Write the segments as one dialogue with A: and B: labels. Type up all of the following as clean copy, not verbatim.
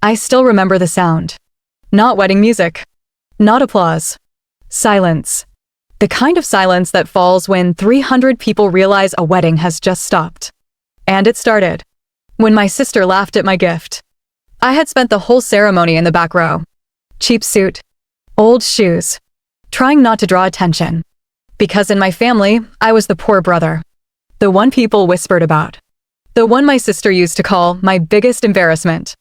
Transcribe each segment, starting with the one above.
A: I still remember the sound. Not wedding music. Not applause. Silence. The kind of silence that falls when 300 people realize a wedding has just stopped. And it started when my sister laughed at my gift. I had spent the whole ceremony in the back row. Cheap suit. Old shoes. Trying not to draw attention. Because in my family, I was the poor brother. The one people whispered about. The one my sister used to call my biggest embarrassment.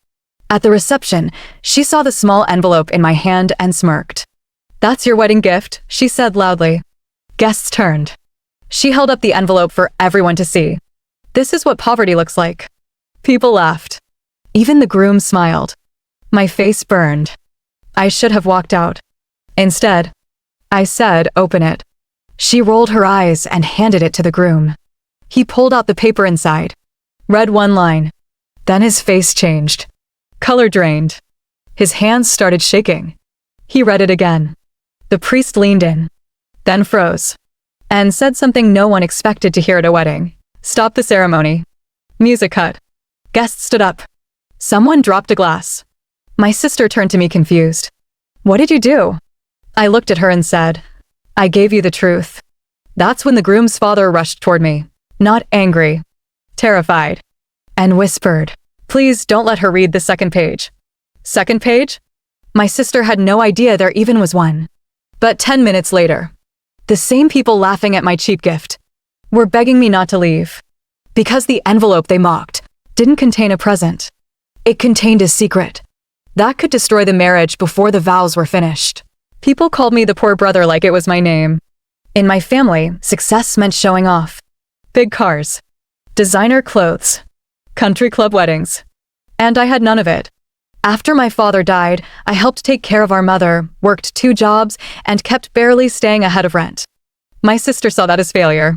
A: At the reception, she saw the small envelope in my hand and smirked. "That's your wedding gift," she said loudly. Guests turned. She held up the envelope for everyone to see. "This is what poverty looks like." People laughed. Even the groom smiled. My face burned. I should have walked out. Instead, I said, "Open it." She rolled her eyes and handed it to the groom. He pulled out the paper inside, read one line. Then his face changed. Color drained. His hands started shaking. He read it again. The priest leaned in, then froze, and said something no one expected to hear at a wedding. "Stop the ceremony." Music cut. Guests stood up. Someone dropped a glass. My sister turned to me confused. "What did you do?" I looked at her and said, "I gave you the truth." That's when the groom's father rushed toward me, not angry, terrified, and whispered, "Please don't let her read the second page." Second page? My sister had no idea there even was one. But 10 minutes later, the same people laughing at my cheap gift were begging me not to leave. Because the envelope they mocked didn't contain a present. It contained a secret that could destroy the marriage before the vows were finished. People called me the poor brother like it was my name. In my family, success meant showing off. Big cars, designer clothes, country club weddings. And I had none of it. After my father died, I helped take care of our mother, worked 2 jobs, and kept barely staying ahead of rent. My sister saw that as failure.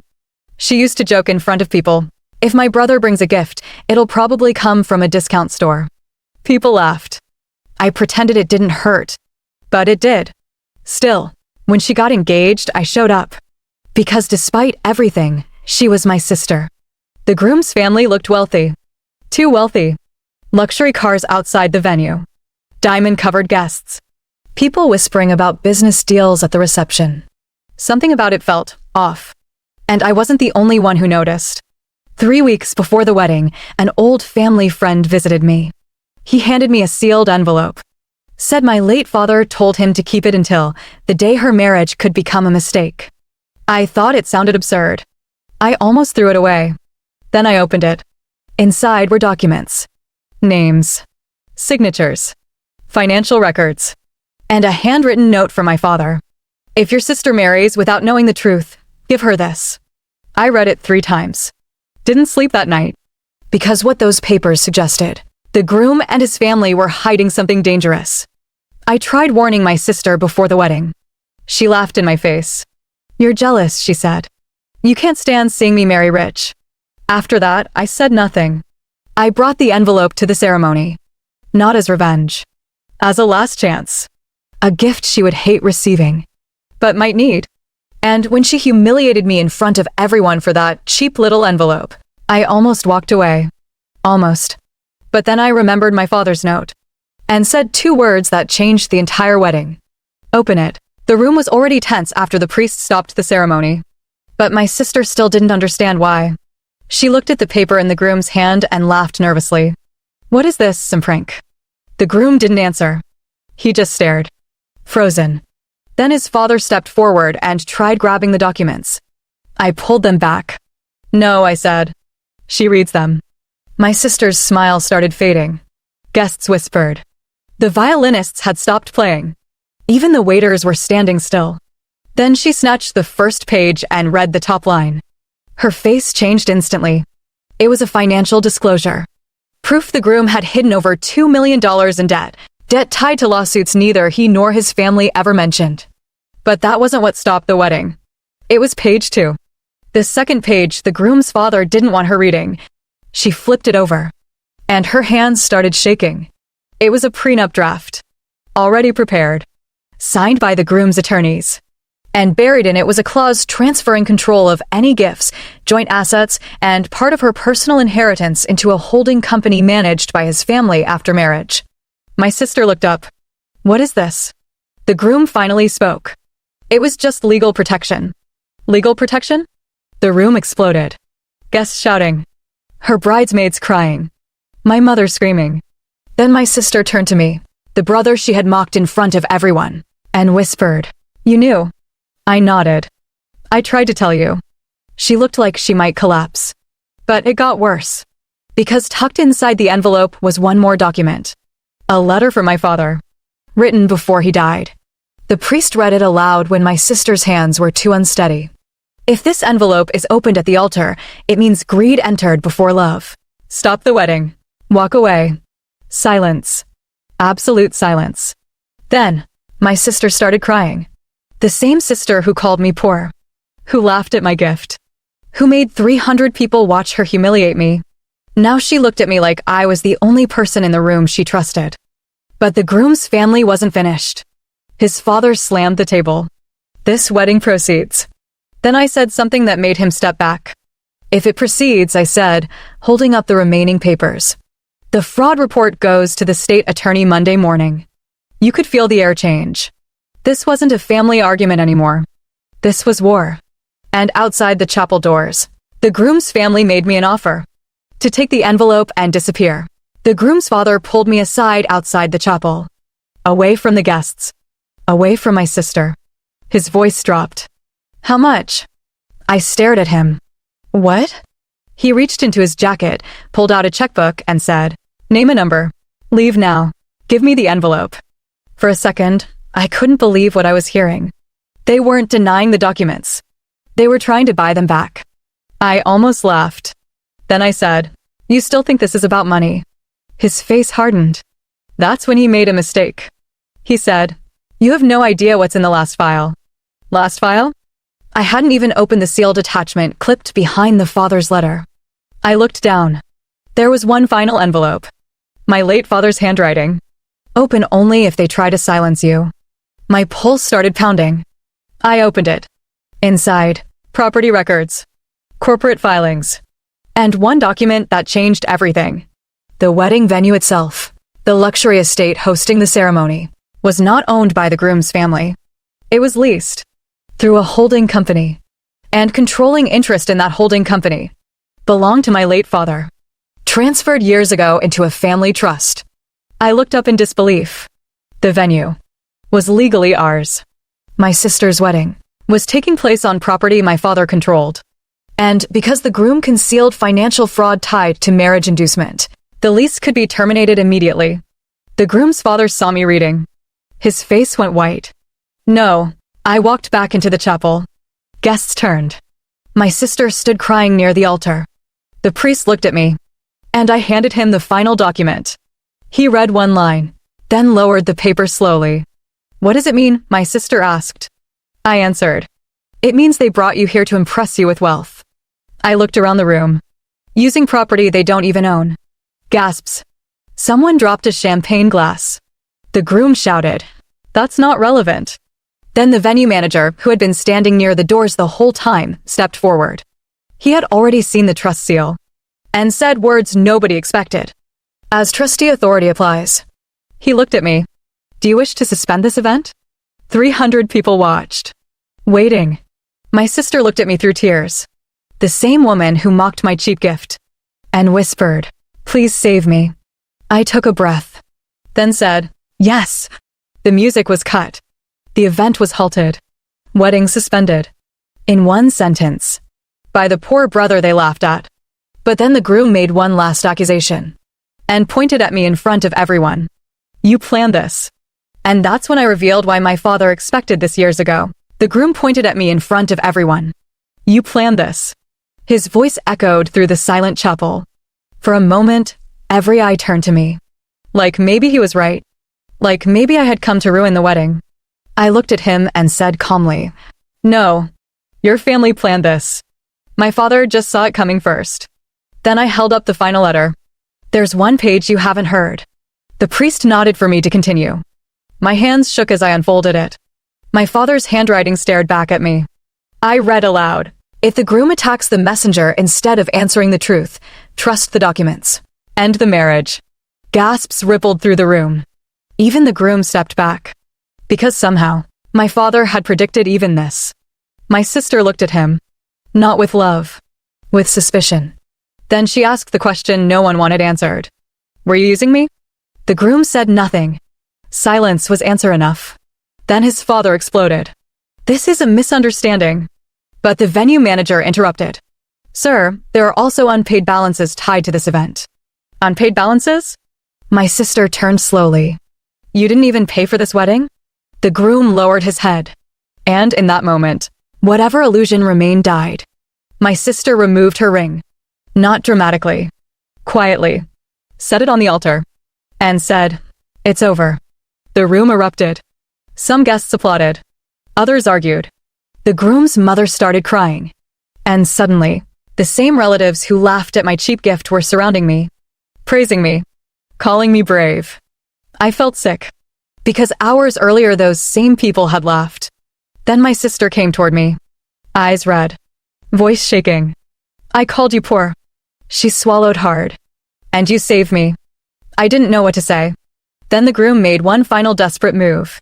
A: She used to joke in front of people, "If my brother brings a gift, it'll probably come from a discount store." People laughed. I pretended it didn't hurt, but it did. Still, when she got engaged, I showed up. Because despite everything, she was my sister. The groom's family looked wealthy. Too wealthy. Luxury cars outside the venue. Diamond-covered guests. People whispering about business deals at the reception. Something about it felt off. And I wasn't the only one who noticed. 3 weeks before the wedding, an old family friend visited me. He handed me a sealed envelope. Said my late father told him to keep it until the day her marriage could become a mistake. I thought it sounded absurd. I almost threw it away. Then I opened it. Inside were documents. Names. Signatures. Financial records. And a handwritten note from my father. "If your sister marries without knowing the truth, give her this." I read it 3 times. Didn't sleep that night. Because what those papers suggested. The groom and his family were hiding something dangerous. I tried warning my sister before the wedding. She laughed in my face. "You're jealous," she said. "You can't stand seeing me marry rich." After that, I said nothing. I brought the envelope to the ceremony. Not as revenge. As a last chance. A gift she would hate receiving, but might need. And when she humiliated me in front of everyone for that cheap little envelope, I almost walked away. Almost. But then I remembered my father's note. And said 2 words that changed the entire wedding. "Open it." The room was already tense after the priest stopped the ceremony. But my sister still didn't understand why. She looked at the paper in the groom's hand and laughed nervously. "What is this, some prank?" The groom didn't answer. He just stared. Frozen. Then his father stepped forward and tried grabbing the documents. I pulled them back. "No," I said. "She reads them." My sister's smile started fading. Guests whispered. The violinists had stopped playing. Even the waiters were standing still. Then she snatched the first page and read the top line. Her face changed instantly. It was a financial disclosure. Proof the groom had hidden over $2 million in debt tied to lawsuits neither he nor his family ever mentioned. But that wasn't what stopped the wedding. It was page 2. The second page the groom's father didn't want her reading. She flipped it over. And her hands started shaking. It was a prenup draft. Already prepared. Signed by the groom's attorneys. And buried in it was a clause transferring control of any gifts, joint assets, and part of her personal inheritance into a holding company managed by his family after marriage. My sister looked up. What is this? The groom finally spoke. It was just legal protection. Legal protection? The room exploded. Guests shouting. Her bridesmaids crying. My mother screaming. Then my sister turned to me, the brother she had mocked in front of everyone, and whispered, "You knew." I nodded. I tried to tell you. She looked like she might collapse. But it got worse. Because tucked inside the envelope was one more document. A letter from my father. Written before he died. The priest read it aloud when my sister's hands were too unsteady. If this envelope is opened at the altar, it means greed entered before love. Stop the wedding. Walk away. Silence. Absolute silence. Then, my sister started crying. The same sister who called me poor. Who laughed at my gift. Who made 300 people watch her humiliate me. Now she looked at me like I was the only person in the room she trusted. But the groom's family wasn't finished. His father slammed the table. This wedding proceeds. Then I said something that made him step back. If it proceeds, I said, holding up the remaining papers. The fraud report goes to the state attorney Monday morning. You could feel the air change. This wasn't a family argument anymore. This was war. And outside the chapel doors, the groom's family made me an offer. To take the envelope and disappear. The groom's father pulled me aside outside the chapel. Away from the guests. Away from my sister. His voice dropped. How much? I stared at him. What? He reached into his jacket, pulled out a checkbook, and said, Name a number. Leave now. Give me the envelope. For a second, I couldn't believe what I was hearing. They weren't denying the documents. They were trying to buy them back. I almost laughed. Then I said, You still think this is about money? His face hardened. That's when he made a mistake. He said, You have no idea what's in the last file. Last file? I hadn't even opened the sealed attachment clipped behind the father's letter. I looked down. There was one final envelope. My late father's handwriting. Open only if they try to silence you. My pulse started pounding. I opened it. Inside, property records, corporate filings, and one document that changed everything. The wedding venue itself, the luxury estate hosting the ceremony, was not owned by the groom's family. It was leased through a holding company, and controlling interest in that holding company belonged to my late father, transferred years ago into a family trust. I looked up in disbelief. The venue was legally ours. My sister's wedding was taking place on property my father controlled. And because the groom concealed financial fraud tied to marriage inducement, the lease could be terminated immediately. The groom's father saw me reading. His face went white. No. I walked back into the chapel. Guests turned. My sister stood crying near the altar. The priest looked at me, and I handed him the final document. He read one line, then lowered the paper slowly. What does it mean? My sister asked. I answered. It means they brought you here to impress you with wealth. I looked around the room. Using property they don't even own. Gasps. Someone dropped a champagne glass. The groom shouted, That's not relevant. Then the venue manager, who had been standing near the doors the whole time, stepped forward. He had already seen the trust seal, and said words nobody expected. As trustee authority applies. He looked at me. Do you wish to suspend this event? 300 people watched. Waiting. My sister looked at me through tears. The same woman who mocked my cheap gift. And whispered, Please save me. I took a breath. Then said, Yes. The music was cut. The event was halted. Wedding suspended. In one sentence. By the poor brother they laughed at. But then the groom made one last accusation. And pointed at me in front of everyone. You planned this. And that's when I revealed why my father expected this years ago. The groom pointed at me in front of everyone. You planned this. His voice echoed through the silent chapel. For a moment, every eye turned to me. Like maybe he was right. Like maybe I had come to ruin the wedding. I looked at him and said calmly, No, your family planned this. My father just saw it coming first. Then I held up the final letter. There's one page you haven't heard. The priest nodded for me to continue. My hands shook as I unfolded it. My father's handwriting stared back at me. I read aloud. If the groom attacks the messenger instead of answering the truth, trust the documents. End the marriage. Gasps rippled through the room. Even the groom stepped back. Because somehow, my father had predicted even this. My sister looked at him. Not with love. With suspicion. Then she asked the question no one wanted answered. Were you using me? The groom said nothing. Silence was answer enough. Then his father exploded. This is a misunderstanding. But the venue manager interrupted. Sir, there are also unpaid balances tied to this event. Unpaid balances? My sister turned slowly. You didn't even pay for this wedding? The groom lowered his head. And in that moment, whatever illusion remained died. My sister removed her ring. Not dramatically. Quietly. Set it on the altar. And said, It's over. The room erupted. Some guests applauded. Others argued. The groom's mother started crying. And suddenly, the same relatives who laughed at my cheap gift were surrounding me. Praising me. Calling me brave. I felt sick. Because hours earlier those same people had laughed. Then my sister came toward me. Eyes red. Voice shaking. I called you poor. She swallowed hard. And you saved me. I didn't know what to say. Then the groom made one final desperate move.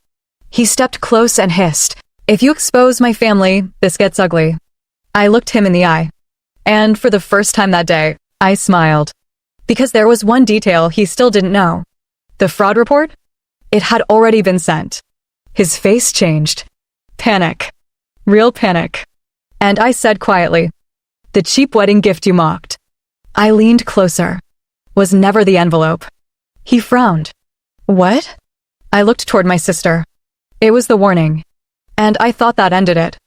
A: He stepped close and hissed, If you expose my family, this gets ugly. I looked him in the eye. And for the first time that day, I smiled. Because there was one detail he still didn't know. The fraud report? It had already been sent. His face changed. Panic. Real panic. And I said quietly, The cheap wedding gift you mocked. I leaned closer. Was never the envelope. He frowned. What? I looked toward my sister. It was the warning. And I thought that ended it.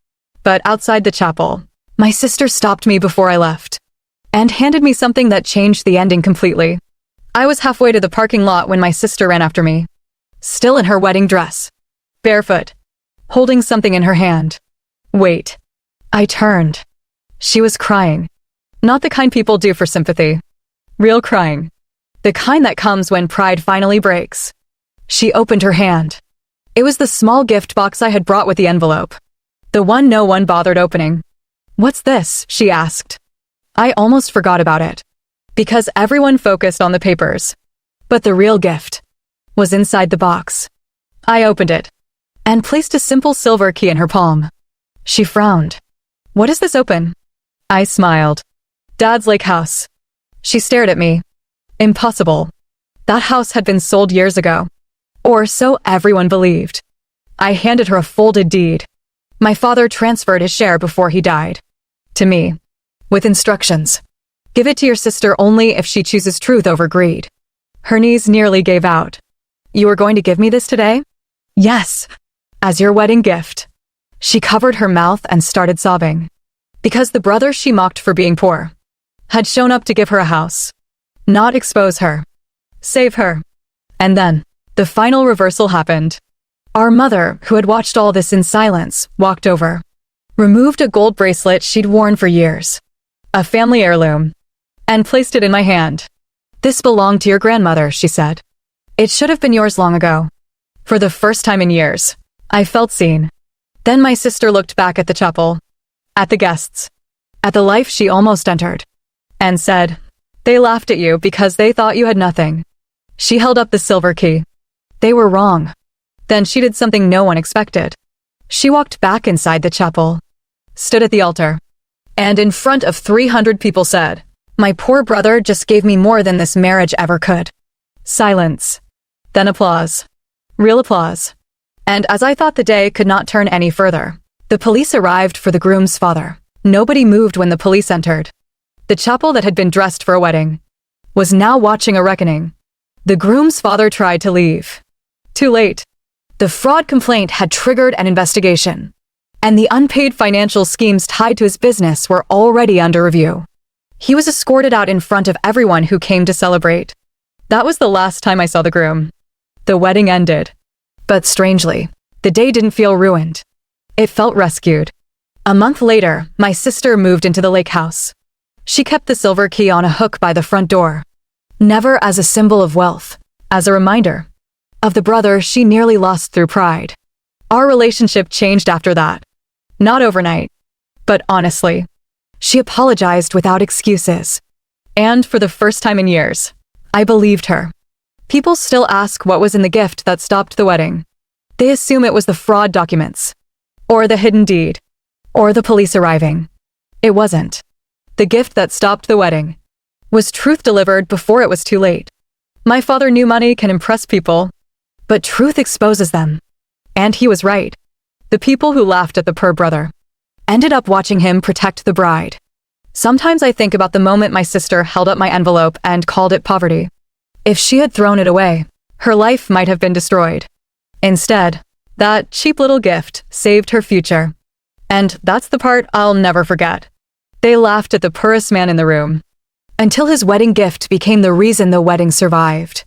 A: But outside the chapel, my sister stopped me before I left. And handed me something that changed the ending completely. I was halfway to the parking lot when my sister ran after me. Still in her wedding dress. Barefoot. Holding something in her hand. Wait. I turned. She was crying. Not the kind people do for sympathy. Real crying. The kind that comes when pride finally breaks. She opened her hand. It was the small gift box I had brought with the envelope. The one no one bothered opening. What's this? She asked. I almost forgot about it. Because everyone focused on the papers. But the real gift was inside the box. I opened it and placed a simple silver key in her palm. She frowned. What is this open? I smiled. Dad's lake house. She stared at me. Impossible. That house had been sold years ago. Or so everyone believed. I handed her a folded deed. My father transferred his share before he died. To me. With instructions. Give it to your sister only if she chooses truth over greed. Her knees nearly gave out. You are going to give me this today? Yes. As your wedding gift. She covered her mouth and started sobbing. Because the brother she mocked for being poor had shown up to give her a house. Not expose her. Save her. And then, the final reversal happened. Our mother, who had watched all this in silence, walked over. Removed a gold bracelet she'd worn for years. A family heirloom. And placed it in my hand. This belonged to your grandmother, she said. It should have been yours long ago. For the first time in years, I felt seen. Then my sister looked back at the chapel. At the guests. At the life she almost entered. And said, They laughed at you because they thought you had nothing. She held up the silver key. They were wrong. Then she did something no one expected. She walked back inside the chapel. Stood at the altar. And in front of 300 people said, My poor brother just gave me more than this marriage ever could. Silence. Then applause. Real applause. And as I thought the day could not turn any further, the police arrived for the groom's father. Nobody moved when the police entered. The chapel that had been dressed for a wedding was now watching a reckoning. The groom's father tried to leave. Too late. The fraud complaint had triggered an investigation, and the unpaid financial schemes tied to his business were already under review. He was escorted out in front of everyone who came to celebrate. That was the last time I saw the groom. The wedding ended. But strangely, the day didn't feel ruined. It felt rescued. A month later, my sister moved into the lake house. She kept the silver key on a hook by the front door. Never as a symbol of wealth, as a reminder of the brother she nearly lost through pride. Our relationship changed after that. Not overnight, but honestly. She apologized without excuses. And for the first time in years, I believed her. People still ask what was in the gift that stopped the wedding. They assume it was the fraud documents, or the hidden deed, or the police arriving. It wasn't. The gift that stopped the wedding was truth delivered before it was too late. My father knew money can impress people, but truth exposes them. And he was right. The people who laughed at the poor brother ended up watching him protect the bride. Sometimes I think about the moment my sister held up my envelope and called it poverty. If she had thrown it away, her life might have been destroyed. Instead, that cheap little gift saved her future. And that's the part I'll never forget. They laughed at the poorest man in the room, until his wedding gift became the reason the wedding survived.